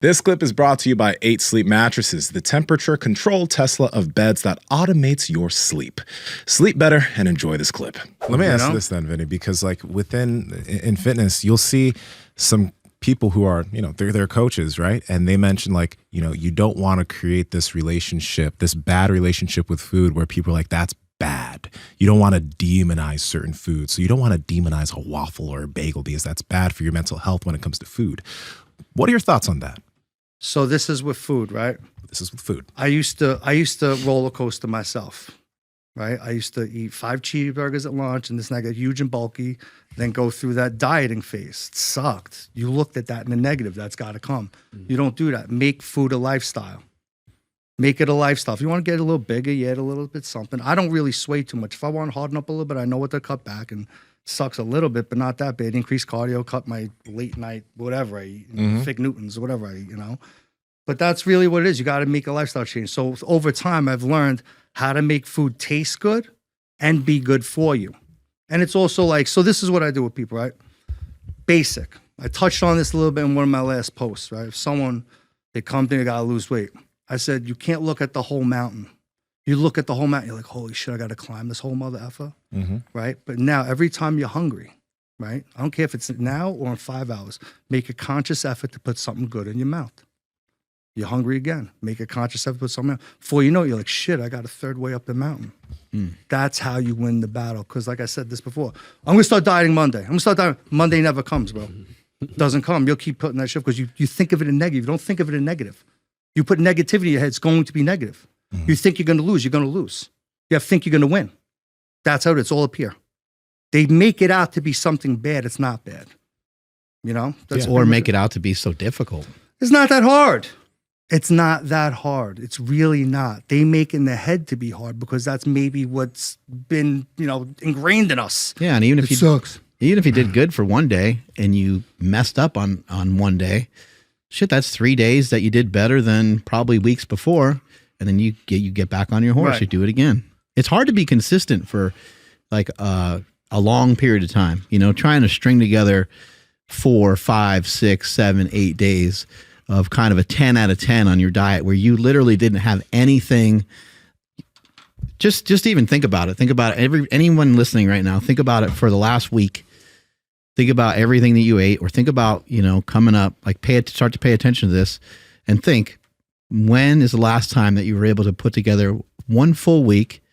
This clip is brought to you by 8 Sleep Mattresses, the temperature-controlled Tesla of beds that automates your sleep. Sleep better and enjoy this clip. Let me ask this then, Vinny, because like in fitness, you'll see some people who are, they're coaches, right? And they mention like, you don't want to create this relationship, this bad relationship with food where people are like, that's bad. You don't want to demonize certain foods. So you don't want to demonize a waffle or a bagel because that's bad for your mental health when it comes to food. What are your thoughts on that? So this is with food, right? This is with food. I used to roller coaster myself, right? I used to eat 5 cheeseburgers at lunch and this and I got huge and bulky, then go through that dieting phase. It sucked. You looked at that in the negative. That's got to come. You don't do that. Make food a lifestyle. Make it a lifestyle. If you want to get a little bigger, you add a little bit something. I don't really sway too much. If I want to harden up a little bit, I know what to cut back and sucks a little bit, but not that bad. Increase cardio, cut my late night, whatever I eat, Fig Newtons, whatever I eat, But that's really what it is. You got to make a lifestyle change. So over time, I've learned how to make food taste good and be good for you. And it's also like, so this is what I do with people, right? Basic. I touched on this a little bit in one of my last posts, right? If someone, they come to me, they got to lose weight. I said, you can't look at the whole mountain. You look at the whole mountain, you're like, holy shit, I got to climb this whole mother effer, right? But now, every time you're hungry, right? I don't care if it's now or in 5 hours, make a conscious effort to put something good in your mouth. You're hungry again, make a conscious effort to put something out. Before you know it, you're like, shit, I got a third way up the mountain. That's how you win the battle. Because like I said this before, I'm going to start dieting Monday. I'm going to start dieting. Monday never comes, bro. Doesn't come. You'll keep putting that shit because you think of it in negative. You don't think of it in negative. You put negativity in your head, it's going to be negative. You think you're going to lose, you're going to lose. You have to think you're going to win. That's how it's all up here. They make it out to be something bad. It's not bad. That's or make it out to be so difficult. It's not that hard. It's not that hard. It's really not. They make in the head to be hard because that's maybe what's been, ingrained in us. Yeah, and even if sucks. Even if you did good for one day and you messed up on one day, shit, that's 3 days that you did better than probably weeks before. And then you get back on your horse, Right. You do it again. It's hard to be consistent for like a long period of time, trying to string together 4, 5, 6, 7, 8 days of kind of a 10 out of 10 on your diet where you literally didn't have anything. Just even think about it. Think about it. Anyone listening right now, think about it for the last week. Think about everything that you ate or think about, coming up, like start to pay attention to this and think, when is the last time that you were able to put together one full week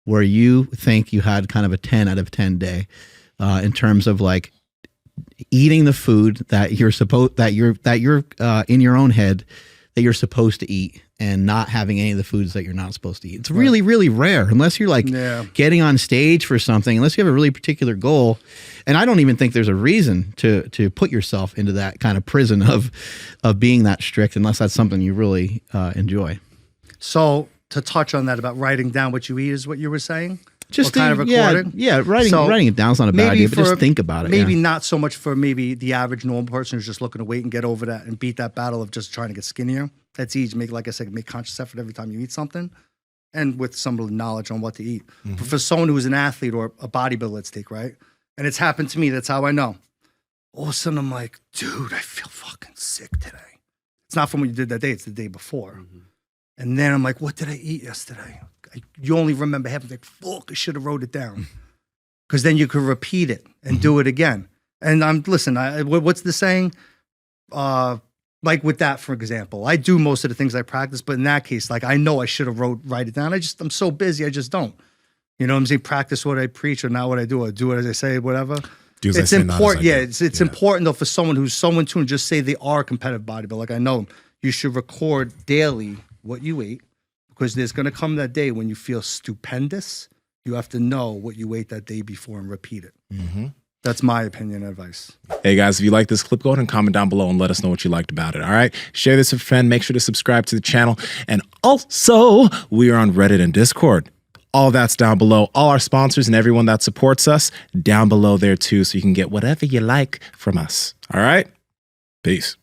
where you think you had kind of a 10 out of 10 day in terms of like eating the food that you're in your own head that you're supposed to eat and not having any of the foods that you're not supposed to eat. It's really, really rare unless you're like getting on stage for something, unless you have a really particular goal. And I don't even think there's a reason to put yourself into that kind of prison of being that strict unless that's something you really enjoy. So to touch on that about writing down what you eat is what you were saying? Just kind of recording? Yeah, writing it down is not a bad idea, but just think about it. Maybe not so much for maybe the average normal person who's just looking to wait and get over that and beat that battle of just trying to get skinnier. That's easy. Like I said, make conscious effort every time you eat something and with some knowledge on what to eat. But for someone who's an athlete or a bodybuilder, let's take, right? And it's happened to me. That's how I know. All of a sudden, I'm like, dude, I feel fucking sick today. It's not from what you did that day. It's the day before. And then I'm like, what did I eat yesterday? You only remember having like, fuck, I should have wrote it down. Because then you could repeat it and do it again. And what's the saying? Like with that, for example, I do most of the things I practice, but in that case, like I know I should have write it down. I'm so busy, I just don't. You know what I'm saying? Practice what I preach or not what I do. I do it as I say, whatever. It's important. Yeah, it's important though for someone who's so in tune. Just say they are a competitive bodybuilder. Like I know you should record daily what you ate. Because there's going to come that day when you feel stupendous. You have to know what you ate that day before and repeat it. That's my opinion and advice. Hey guys, if you like this clip, go ahead and comment down below and let us know what you liked about it. All right. Share this with a friend. Make sure to subscribe to the channel. And also, we are on Reddit and Discord. All that's down below. All our sponsors and everyone that supports us down below there too. So you can get whatever you like from us. All right. Peace.